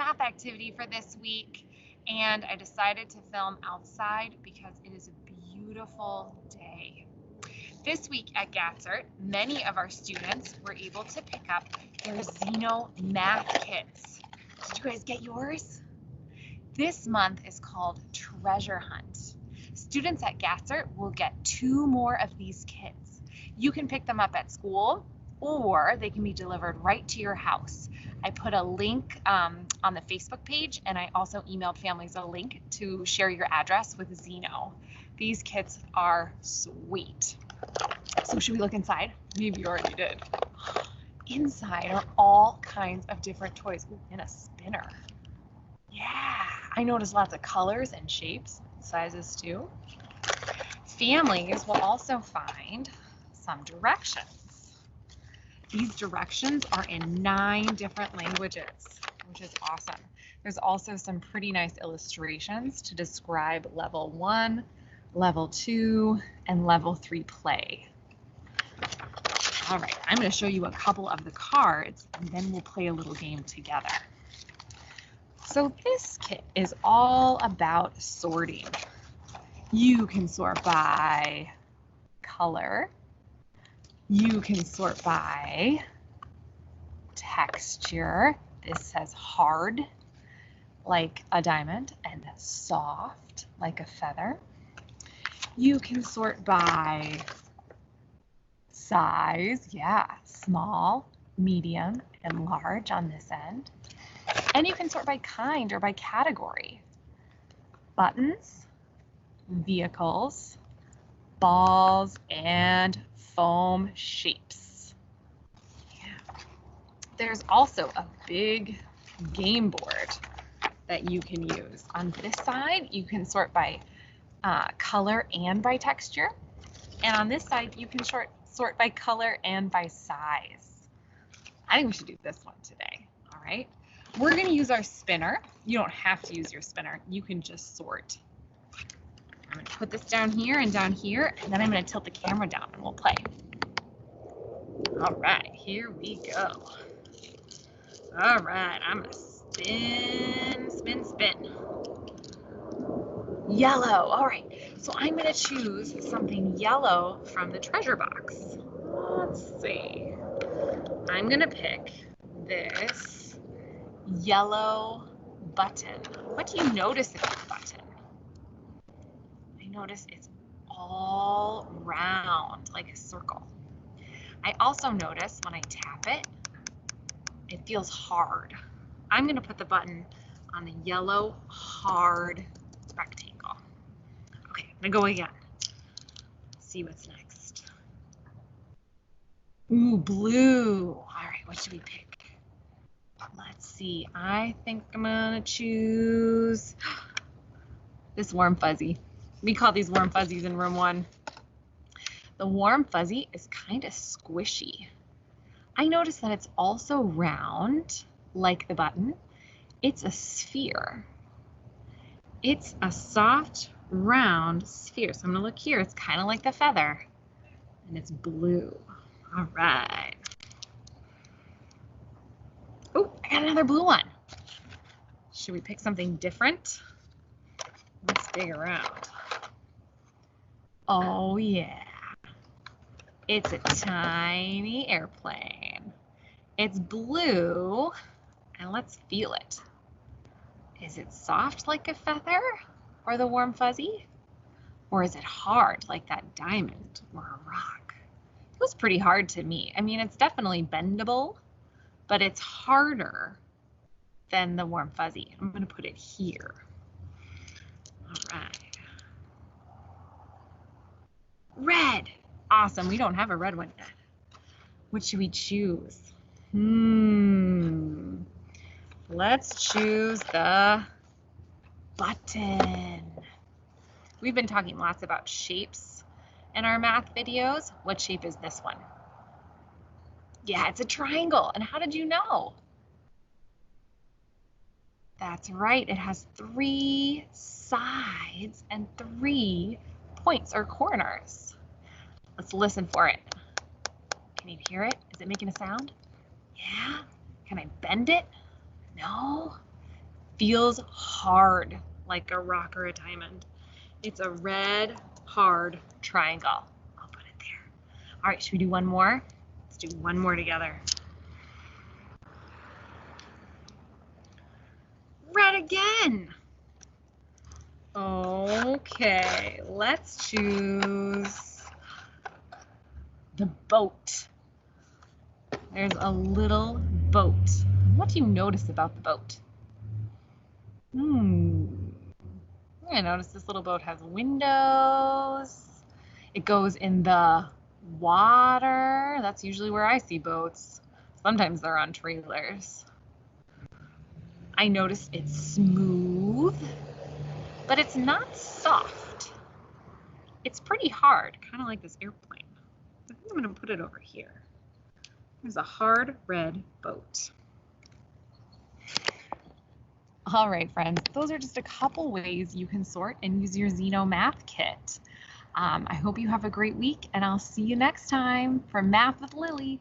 math activity for this week, and I decided to film outside because it is a beautiful day. This week at Gatzert, many of our students were able to pick up their Zeno math kits. Did you guys get yours? This month is called Treasure Hunt. Students at Gatzert will get 2 more of these kits. You can pick them up at school, or they can be delivered right to your house. I put a link on the Facebook page, and I also emailed families a link to share your address with Zeno. These kits are sweet. So should we look inside? Maybe you already did. Inside are all kinds of different toys. Ooh, and a spinner. Yeah, I noticed lots of colors and shapes, sizes too. Families will also find some directions. These directions are in 9 different languages, which is awesome. There's also some pretty nice illustrations to describe level 1, level 2, and level 3 play. All right, I'm going to show you a couple of the cards, and then we'll play a little game together. So this kit is all about sorting. You can sort by color. You can sort by texture. This says hard, like a diamond, and soft, like a feather. You can sort by size, yeah, small, medium, and large on this end. And you can sort by kind or by category. Buttons, vehicles, balls, and foam shapes. Yeah. There's also a big game board that you can use. On this side, you can sort by color and by texture. And on this side, you can sort by color and by size. I think we should do this one today, all right? We're gonna use our spinner. You don't have to use your spinner. You can just sort. I'm gonna put this down here, and then I'm gonna tilt the camera down and we'll play. All right, here we go. All right, I'm gonna spin, spin, spin. Yellow, all right. So I'm gonna choose something yellow from the treasure box. Let's see. I'm gonna pick this yellow button. What do you notice about the button? I notice it's all round, like a circle. I also notice when I tap it, it feels hard. I'm gonna put the button on the yellow hard rectangle. Okay, I'm gonna go again. See what's next. Ooh, blue. All right, what should we pick? Let's see. I think I'm gonna choose this warm fuzzy. We call these warm fuzzies in room 1. The warm fuzzy is kind of squishy. I notice that it's also round, like the button. It's a sphere. It's a soft, round sphere. So I'm gonna look here. It's kind of like the feather, and it's blue. All right. Oh, I got another blue one. Should we pick something different? Let's dig around. Oh yeah. It's a tiny airplane. It's blue, and let's feel it. Is it soft like a feather or the warm fuzzy? Or is it hard like that diamond or a rock? It feels pretty hard to me. I mean, it's definitely bendable, but it's harder than the warm fuzzy. I'm gonna put it here. All right. Red. Awesome, we don't have a red one yet. What should we choose? Let's choose the button. We've been talking lots about shapes in our math videos. What shape is this one? Yeah, it's a triangle. And how did you know? That's right, it has 3 sides and 3 points or corners. Let's listen for it. Can you hear it? Is it making a sound? Yeah? Can I bend it? No? feels hard, like a rock or a diamond. It's a red, hard triangle. I'll put it there. All right, should we do one more? Let's do one more together. Red again. Okay, let's choose the boat. There's a little boat. What do you notice about the boat? I notice this little boat has windows. It goes in the water. That's usually where I see boats. Sometimes they're on trailers. I notice it's smooth, but it's not soft. It's pretty hard, kind of like this airplane. I think I'm going to put it over here. There's a hard red boat. All right, friends, those are just a couple ways you can sort and use your Zeno math kit. I hope you have a great week, and I'll see you next time for Math with Lily.